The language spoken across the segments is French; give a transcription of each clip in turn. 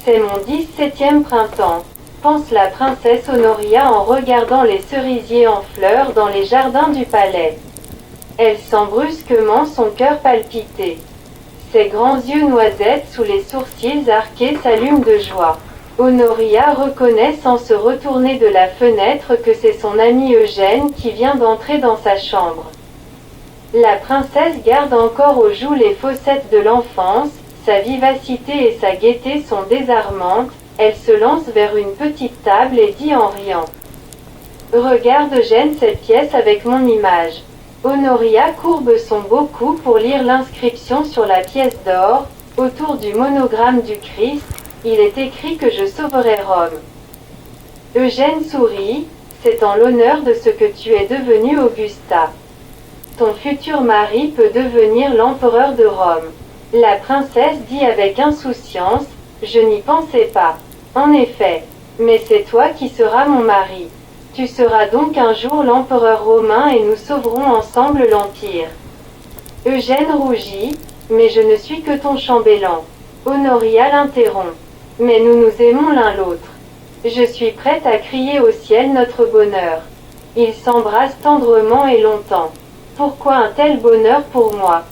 C'est mon 17e printemps, pense la princesse Honoria en regardant les cerisiers en fleurs dans les jardins du palais. Elle sent brusquement son cœur palpiter. Ses grands yeux noisettes sous les sourcils arqués s'allument de joie. Honoria reconnaît sans se retourner de la fenêtre que c'est son ami Eugène qui vient d'entrer dans sa chambre. La princesse garde encore aux joues les fossettes de l'enfance, sa vivacité et sa gaieté sont désarmantes, elle se lance vers une petite table et dit en riant. Regarde Eugène cette pièce avec mon image. Honoria courbe son beau cou pour lire l'inscription sur la pièce d'or, autour du monogramme du Christ, il est écrit que je sauverai Rome. Eugène sourit, c'est en l'honneur de ce que tu es devenu Augusta. Ton futur mari peut devenir l'empereur de Rome. La princesse dit avec insouciance, je n'y pensais pas. En effet, mais c'est toi qui seras mon mari. Tu seras donc un jour l'empereur romain et nous sauverons ensemble l'Empire. Eugène rougit, mais je ne suis que ton chambellan. Honoria l'interrompt. Mais nous nous aimons l'un l'autre. Je suis prête à crier au ciel notre bonheur. Ils s'embrassent tendrement et longtemps. Pourquoi un tel bonheur pour moi?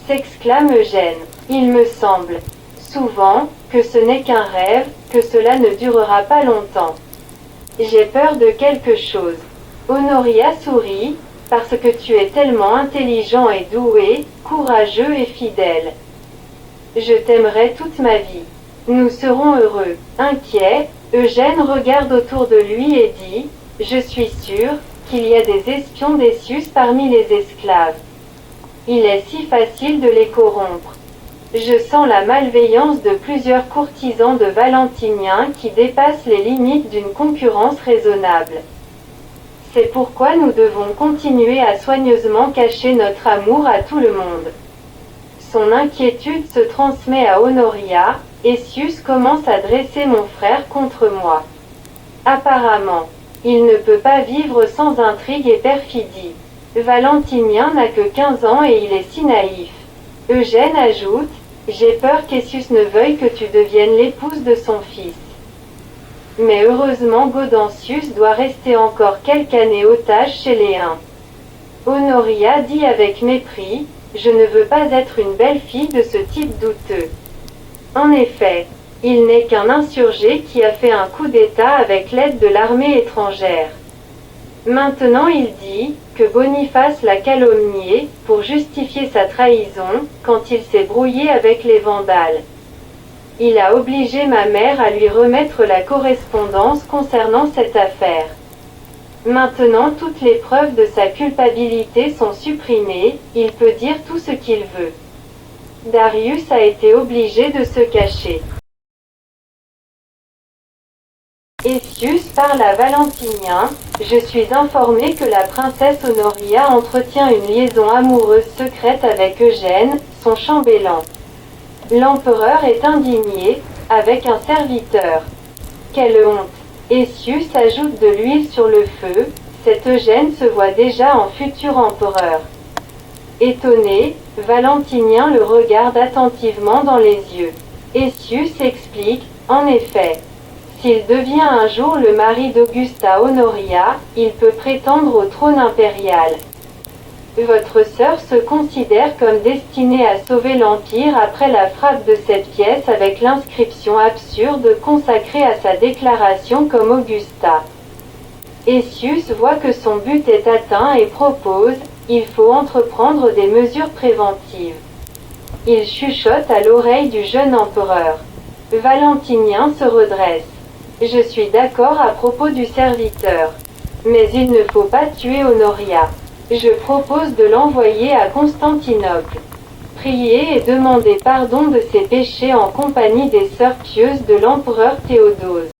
S'exclame Eugène. Il me semble, souvent, que ce n'est qu'un rêve, que cela ne durera pas longtemps. J'ai peur de quelque chose. Honoria sourit, parce que tu es tellement intelligent et doué, courageux et fidèle. Je t'aimerai toute ma vie. Nous serons heureux. Inquiet, Eugène regarde autour de lui et dit, je suis sûr qu'il y a des espions d'Essius parmi les esclaves. Il est si facile de les corrompre. Je sens la malveillance de plusieurs courtisans de Valentinien qui dépassent les limites d'une concurrence raisonnable. C'est pourquoi nous devons continuer à soigneusement cacher notre amour à tout le monde. Son inquiétude se transmet à Honoria, Essius commence à dresser mon frère contre moi. Apparemment, il ne peut pas vivre sans intrigue et perfidie. Valentinien n'a que 15 ans et il est si naïf. Eugène ajoute, j'ai peur qu'Essius ne veuille que tu deviennes l'épouse de son fils. Mais heureusement Gaudensius doit rester encore quelques années otage chez les Huns. Honoria dit avec mépris, je ne veux pas être une belle fille de ce type douteux. En effet, il n'est qu'un insurgé qui a fait un coup d'État avec l'aide de l'armée étrangère. Maintenant il dit que Boniface l'a calomnié pour justifier sa trahison quand il s'est brouillé avec les Vandales. Il a obligé ma mère à lui remettre la correspondance concernant cette affaire. Maintenant toutes les preuves de sa culpabilité sont supprimées, il peut dire tout ce qu'il veut. Darius a été obligé de se cacher. Essius parle à Valentinien, je suis informé que la princesse Honoria entretient une liaison amoureuse secrète avec Eugène, son chambellan. L'empereur est indigné, avec un serviteur. Quelle honte! Essius ajoute de l'huile sur le feu, cet Eugène se voit déjà en futur empereur. Étonné, Valentinien le regarde attentivement dans les yeux. Essius explique, en effet, s'il devient un jour le mari d'Augusta Honoria, il peut prétendre au trône impérial. Votre sœur se considère comme destinée à sauver l'Empire après la frappe de cette pièce avec l'inscription absurde consacrée à sa déclaration comme Augusta. Essius voit que son but est atteint et propose, il faut entreprendre des mesures préventives. Il chuchote à l'oreille du jeune empereur. Valentinien se redresse. Je suis d'accord à propos du serviteur. Mais il ne faut pas tuer Honoria. Je propose de l'envoyer à Constantinople. Prier et demander pardon de ses péchés en compagnie des sœurs pieuses de l'empereur Théodose.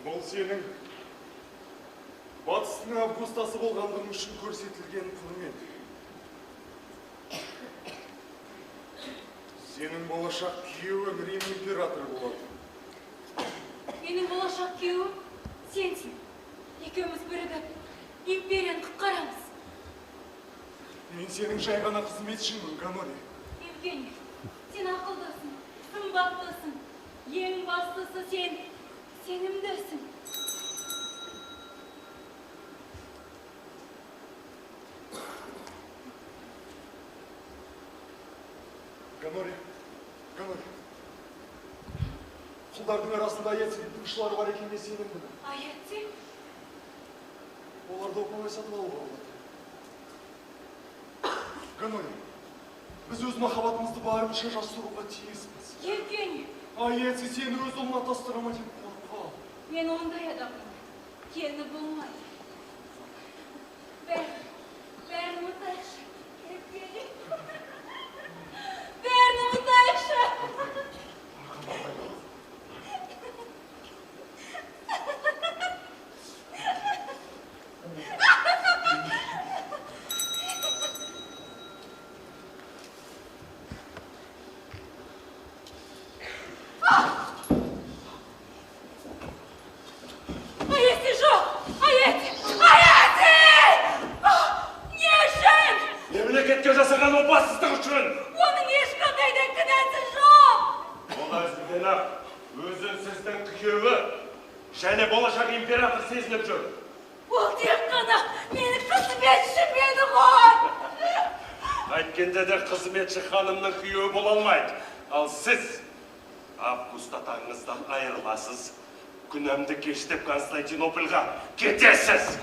Бұл сенің батыстың Августасы болғандығың үшін көрсетілген құрмет. Сенің болашақ күйеуің Рим императоры болады. Менің болашақ күйеуім сенсің. Екеуміз бірігіп, империяны құтқарамыз. Мен сенің жай ғана қызметшіңмін, Ганори. Евгений, сен ақылдысың, сымбаттысың. Ең бастысы сен сенімдісің. Ганори. Құлдардың арасында аятсың тыңшылары бар екеніне сенімдімін. Аятсе? Оларды оп-оңай сатып алуға болады. Ганори, біз өз махаббатымызды барынша жасыруға тиіспіз. Евгений! Аятсе сені өз ұлына тастырама деп қорқам. Мен ондай адаммын. Кені болмайды. Бәрін ұмытайықшы. Евгений! Бәрін ұмытайықшы! Аятте жоқ! Аятте! Не үшін? Мемлекетке жасаған опасыздық үшін. Оның ешқандай да кінәсі жоқ! Ол әзірден-ақ өзін сіздің күйеуі және болашақ император сезініп жүр. Ол тек қана мені қызметшім еді ғой! Қайткенде де қызметші ханымның күйеуі бола алмайды. Ал сіз Август атаңыздан айырыласыз. Күнәмді кештеп Константинопольға кетесіз.